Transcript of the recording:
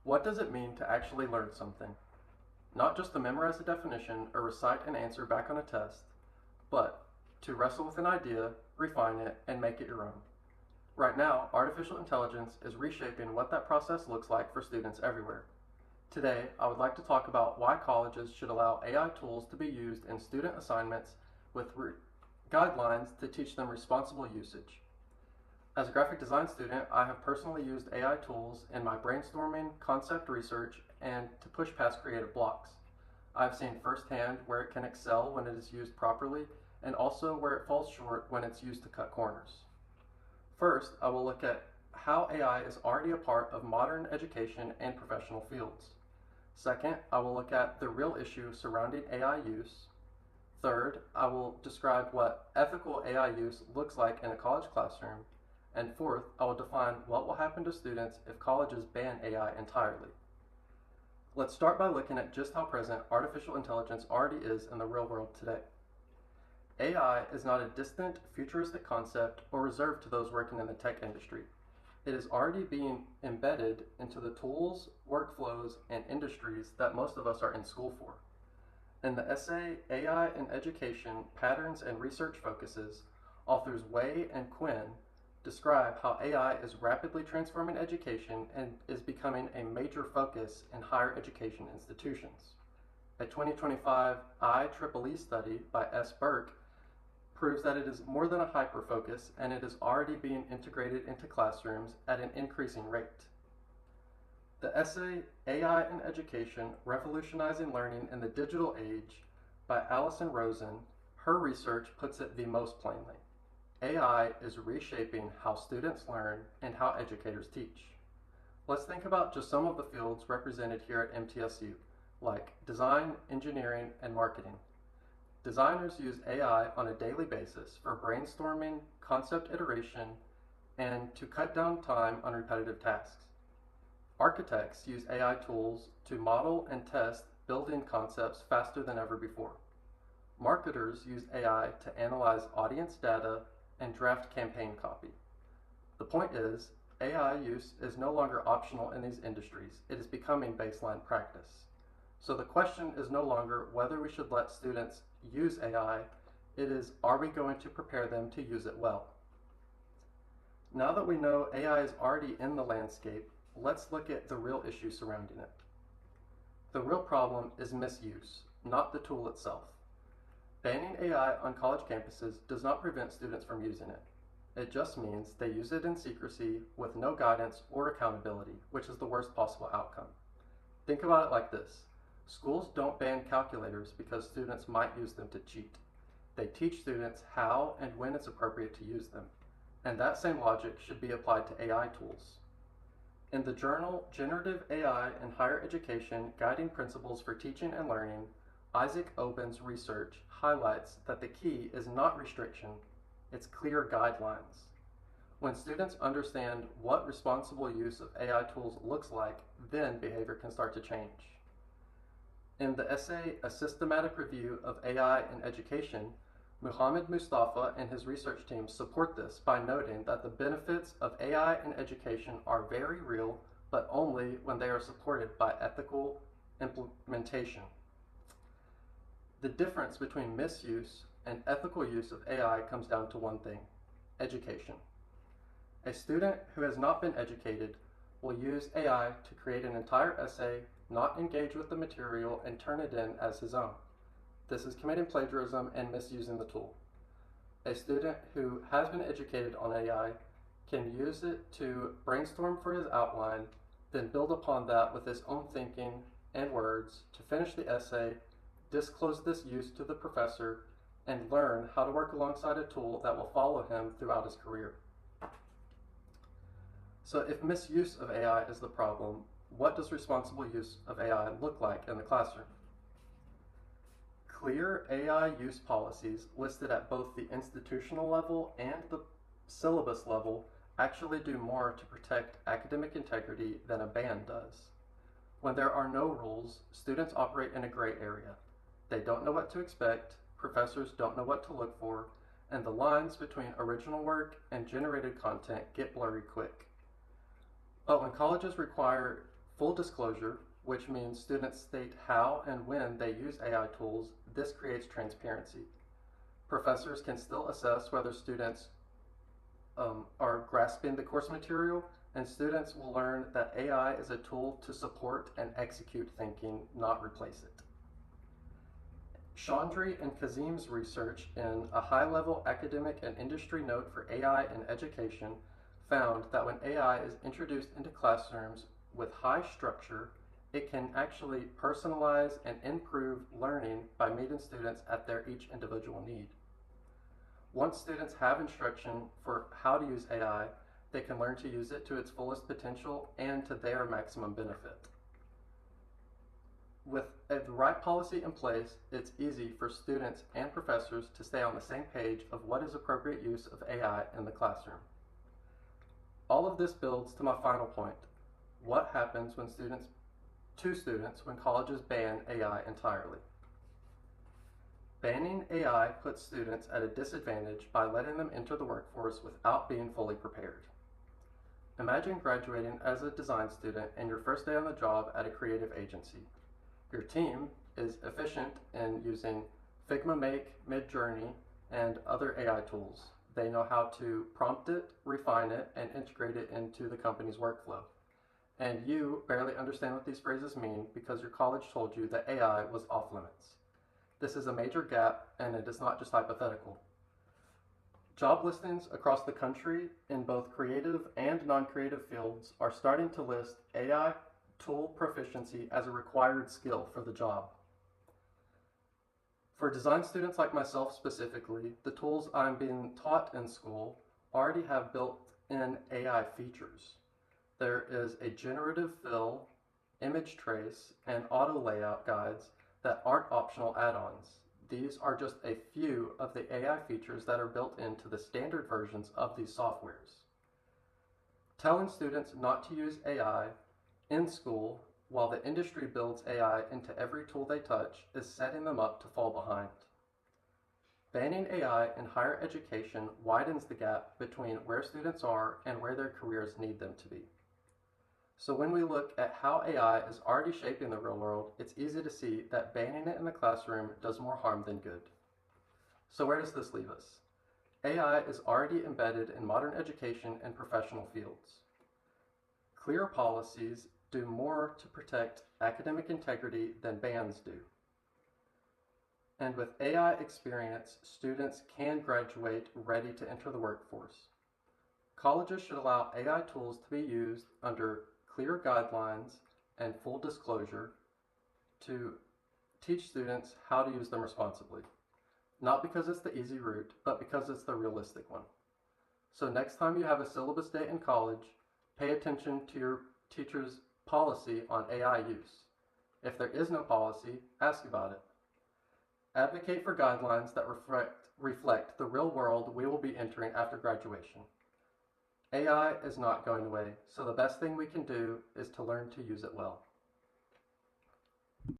What does it mean to actually learn something? Not just to memorize a definition or recite an answer back on a test, but to wrestle with an idea, refine it, and make it your own. Right now, artificial intelligence is reshaping what that process looks like for students everywhere. Today, I would like to talk about why colleges should allow AI tools to be used in student assignments with guidelines to teach them responsible usage. As a graphic design student, I have personally used AI tools in my brainstorming, concept research, and to push past creative blocks. I've seen firsthand where it can excel when it is used properly, and also where it falls short when it's used to cut corners. First, I will look at how AI is already a part of modern education and professional fields. Second, I will look at the real issue surrounding AI use. Third, I will describe what ethical AI use looks like in a college classroom. And fourth, I will define what will happen to students if colleges ban AI entirely. Let's start by looking at just how present artificial intelligence already is in the real world today. AI is not a distant, futuristic concept or reserved to those working in the tech industry. It is already being embedded into the tools, workflows, and industries that most of us are in school for. In the essay, AI in Education, Patterns and Research Focuses, authors Wei and Quinn describe how AI is rapidly transforming education and is becoming a major focus in higher education institutions. A 2025 IEEE study by S. Burke proves that it is more than a hyper-focus, and it is already being integrated into classrooms at an increasing rate. The essay AI in Education, Revolutionizing Learning in the Digital Age by Alison Rosen, her research puts it the most plainly. AI is reshaping how students learn and how educators teach. Let's think about just some of the fields represented here at MTSU, like design, engineering, and marketing. Designers use AI on a daily basis for brainstorming, concept iteration, and to cut down time on repetitive tasks. Architects use AI tools to model and test built-in concepts faster than ever before. Marketers use AI to analyze audience data and draft campaign copy. The point is, AI use is no longer optional in these industries. It is becoming baseline practice. So the question is no longer whether we should let students use AI, it is, are we going to prepare them to use it well? Now that we know AI is already in the landscape, let's look at the real issue surrounding it. The real problem is misuse, not the tool itself. Banning AI on college campuses does not prevent students from using it. It just means they use it in secrecy with no guidance or accountability, which is the worst possible outcome. Think about it like this. Schools don't ban calculators because students might use them to cheat. They teach students how and when it's appropriate to use them. And that same logic should be applied to AI tools. In the journal Generative AI in Higher Education, Guiding Principles for Teaching and Learning, Isaac Oben's research highlights that the key is not restriction, it's clear guidelines. When students understand what responsible use of AI tools looks like, then behavior can start to change. In the essay, A Systematic Review of AI in Education, Muhammad Mustafa and his research team support this by noting that the benefits of AI in education are very real, but only when they are supported by ethical implementation. The difference between misuse and ethical use of AI comes down to one thing: education. A student who has not been educated will use AI to create an entire essay, not engage with the material, and turn it in as his own. This is committing plagiarism and misusing the tool. A student who has been educated on AI can use it to brainstorm for his outline, then build upon that with his own thinking and words to finish the essay, disclose this use to the professor, and learn how to work alongside a tool that will follow him throughout his career. So if misuse of AI is the problem, what does responsible use of AI look like in the classroom? Clear AI use policies listed at both the institutional level and the syllabus level actually do more to protect academic integrity than a ban does. When there are no rules, students operate in a gray area. They don't know what to expect, professors don't know what to look for, and the lines between original work and generated content get blurry quick. But when colleges require Full disclosure, which means students state how and when they use AI tools. This creates transparency. Professors can still assess whether students are grasping the course material, and students will learn that AI is a tool to support and execute thinking, not replace it. Chandri and Kazim's research in a high-level academic and industry note for AI in education found that when AI is introduced into classrooms with high structure, it can actually personalize and improve learning by meeting students at their each individual need. Once students have instruction for how to use AI, they can learn to use it to its fullest potential and to their maximum benefit. With the right policy in place, it's easy for students and professors to stay on the same page of what is appropriate use of AI in the classroom. All of this builds to my final point. What happens when when colleges ban AI entirely? Banning AI puts students at a disadvantage by letting them enter the workforce without being fully prepared. Imagine graduating as a design student and your first day on the job at a creative agency. Your team is efficient in using Figma Make, Midjourney, and other AI tools. They know how to prompt it, refine it, and integrate it into the company's workflow. And you barely understand what these phrases mean because your college told you that AI was off limits. This is a major gap, and it is not just hypothetical. Job listings across the country in both creative and non-creative fields are starting to list AI tool proficiency as a required skill for the job. For design students like myself specifically, the tools I'm being taught in school already have built-in AI features. There is a generative fill, image trace, and auto layout guides that aren't optional add-ons. These are just a few of the AI features that are built into the standard versions of these softwares. Telling students not to use AI in school while the industry builds AI into every tool they touch is setting them up to fall behind. Banning AI in higher education widens the gap between where students are and where their careers need them to be. So when we look at how AI is already shaping the real world, it's easy to see that banning it in the classroom does more harm than good. So where does this leave us? AI is already embedded in modern education and professional fields. Clear policies do more to protect academic integrity than bans do. And with AI experience, students can graduate ready to enter the workforce. Colleges should allow AI tools to be used under clear guidelines and full disclosure to teach students how to use them responsibly. Not because it's the easy route, but because it's the realistic one. So next time you have a syllabus day in college, pay attention to your teacher's policy on AI use. If there is no policy, ask about it. Advocate for guidelines that reflect the real world we will be entering after graduation. AI is not going away, so the best thing we can do is to learn to use it well.